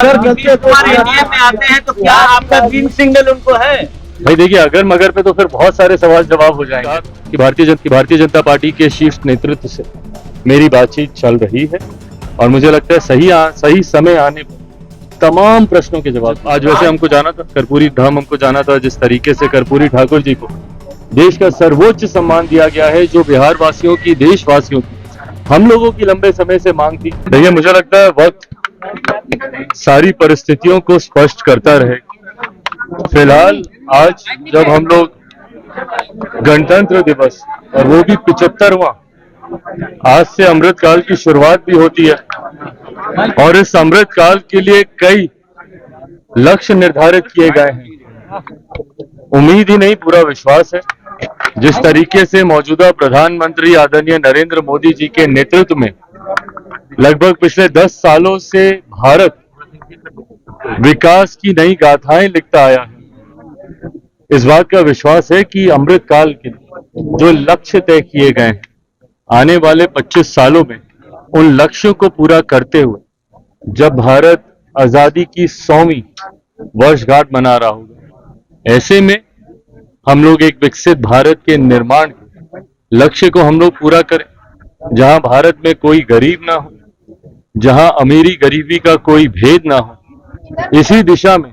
अगर एनडीए में आते हैं तो क्या आपका ग्रीन सिग्नल उनको है? भाई देखिए, अगर मगर पे तो फिर बहुत सारे सवाल जवाब हो जाएंगे कि भारतीय जनता पार्टी के शीर्ष नेतृत्व से मेरी बातचीत चल रही है और मुझे लगता है सही समय आने पर तमाम प्रश्नों के जवाब। आज वैसे हमको जाना था, कर्पूरी धाम हमको जाना था। जिस तरीके से कर्पूरी ठाकुर जी को देश का सर्वोच्च सम्मान दिया गया है, जो बिहार वासियों की, देशवासियों की, हम लोगों की लंबे समय से मांग थी। देखिए, मुझे लगता है वक्त सारी परिस्थितियों को स्पष्ट करता रहेगा। फिलहाल आज जब हम लोग गणतंत्र दिवस और वो भी 75वां, आज से अमृत काल की शुरुआत भी होती है और इस अमृत काल के लिए कई लक्ष्य निर्धारित किए गए हैं। उम्मीद ही नहीं, पूरा विश्वास है। जिस तरीके से मौजूदा प्रधानमंत्री आदरणीय नरेंद्र मोदी जी के नेतृत्व में लगभग पिछले 10 सालों से भारत विकास की नई गाथाएं लिखता आया है, इस बात का विश्वास है कि अमृत काल के जो लक्ष्य तय किए गए हैं, आने वाले 25 सालों में उन लक्ष्यों को पूरा करते हुए जब भारत आजादी की 100वीं वर्षगांठ मना रहा होगा, ऐसे में हम लोग एक विकसित भारत के निर्माण के लक्ष्य को हम लोग पूरा करें, जहां भारत में कोई गरीब ना हो, जहां अमीरी गरीबी का कोई भेद ना हो। इसी दिशा में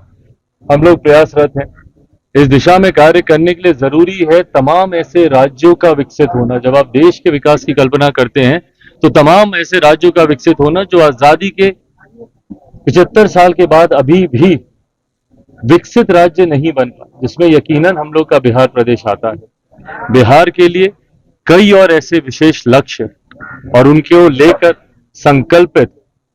हम लोग प्रयासरत हैं। इस दिशा में कार्य करने के लिए जरूरी है तमाम ऐसे राज्यों का विकसित होना। जब आप देश के विकास की कल्पना करते हैं तो तमाम ऐसे राज्यों का विकसित होना जो आजादी के 75 साल के बाद अभी भी विकसित राज्य नहीं बन पाए, जिसमें यकीनन हम लोग का बिहार प्रदेश आता है। बिहार के लिए कई और ऐसे विशेष लक्ष्य और उनको लेकर संकल्पित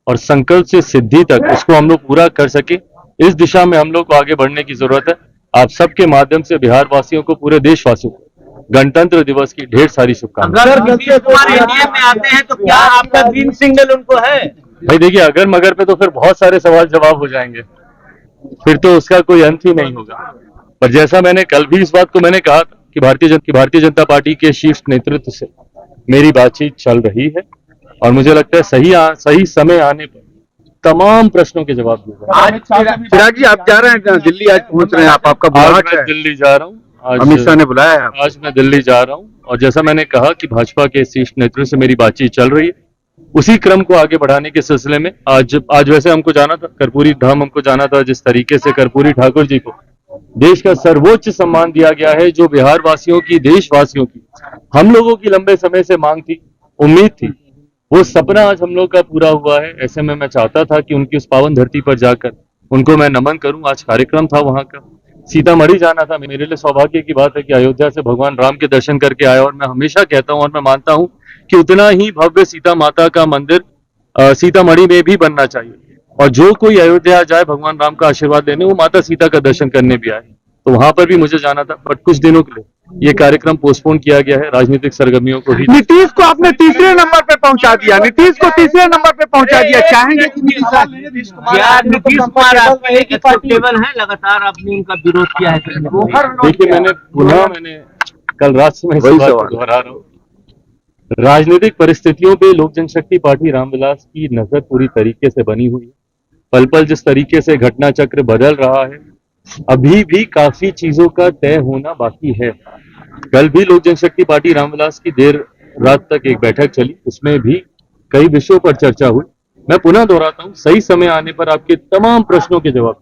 और संकल्प से सिद्धि तक उसको हम लोग पूरा कर सके, इस दिशा में हम लोग को आगे बढ़ने की जरूरत है। आप सबके माध्यम से बिहार वासियों को, पूरे देशवासियों को गणतंत्र दिवस की ढेर सारी शुभकामनाएं। अगर एनडीए में आते हैं तो क्या आपका ग्रीन सिग्नल उनको है? भाई देखिए, अगर मगर पे तो फिर बहुत सारे सवाल जवाब हो जाएंगे, फिर तो उसका कोई अंत ही नहीं होगा। पर जैसा मैंने कल भी इस बात को मैंने कहा था कि भारतीय जनता पार्टी के शीर्ष नेतृत्व से मेरी बातचीत चल रही है और मुझे लगता है सही समय आने पर तमाम प्रश्नों के जवाब दिए। आज चिराग जी, आप जा रहे हैं दिल्ली, आज पहुंच रहे हैं आप, आपका आज मैं दिल्ली जा रहा हूँ। अमित शाह ने बुलाया है। आज मैं दिल्ली जा रहा हूँ और जैसा मैंने कहा कि भाजपा के शीर्ष नेतृत्व से मेरी बातचीत चल रही है, उसी क्रम को आगे बढ़ाने के सिलसिले में आज वैसे हमको जाना था, कर्पूरी धाम हमको जाना था। जिस तरीके से कर्पूरी ठाकुर जी को देश का सर्वोच्च सम्मान दिया गया है, जो बिहार वासियों की, देशवासियों की, हम लोगों की लंबे समय से मांग थी, उम्मीद थी, वो सपना आज हम लोग का पूरा हुआ है। ऐसे में मैं चाहता था कि उनकी उस पावन धरती पर जाकर उनको मैं नमन करूं। आज कार्यक्रम था वहां का, सीतामढ़ी जाना था। मेरे लिए सौभाग्य की बात है कि अयोध्या से भगवान राम के दर्शन करके आया और मैं हमेशा कहता हूं और मैं मानता हूं कि उतना ही भव्य सीता माता का मंदिर सीतामढ़ी में भी बनना चाहिए, और जो कोई अयोध्या जाए भगवान राम का आशीर्वाद लेने, वो माता सीता का दर्शन करने भी आए, तो वहां पर भी मुझे जाना था। बट कुछ दिनों के लिए ये कार्यक्रम पोस्टपोन किया गया है, राजनीतिक सरगर्मियों को ही। नीतीश को आपने तीसरे नंबर पे पहुंचा दिया, नीतीश को तीसरे नंबर पे पहुंचा दिया, चाहेंगे कि नीतीश कुमार आपका एक एक्सेप्टेबल है? लगातार आपने उनका विरोध किया है। देखिए, मैंने कल रात से मैं इस बात को दोहरा रहा हूँ, राजनीतिक परिस्थितियों पे लोक जनशक्ति पार्टी रामविलास की नजर पूरी तरीके से बनी हुई है। पल पल जिस तरीके से घटना चक्र बदल रहा है, अभी भी काफी चीजों का तय होना बाकी है। कल भी लोक जनशक्ति पार्टी रामविलास की देर रात तक एक बैठक चली, उसमें भी कई विषयों पर चर्चा हुई। मैं पुनः दोहराता हूं, सही समय आने पर आपके तमाम प्रश्नों के जवाब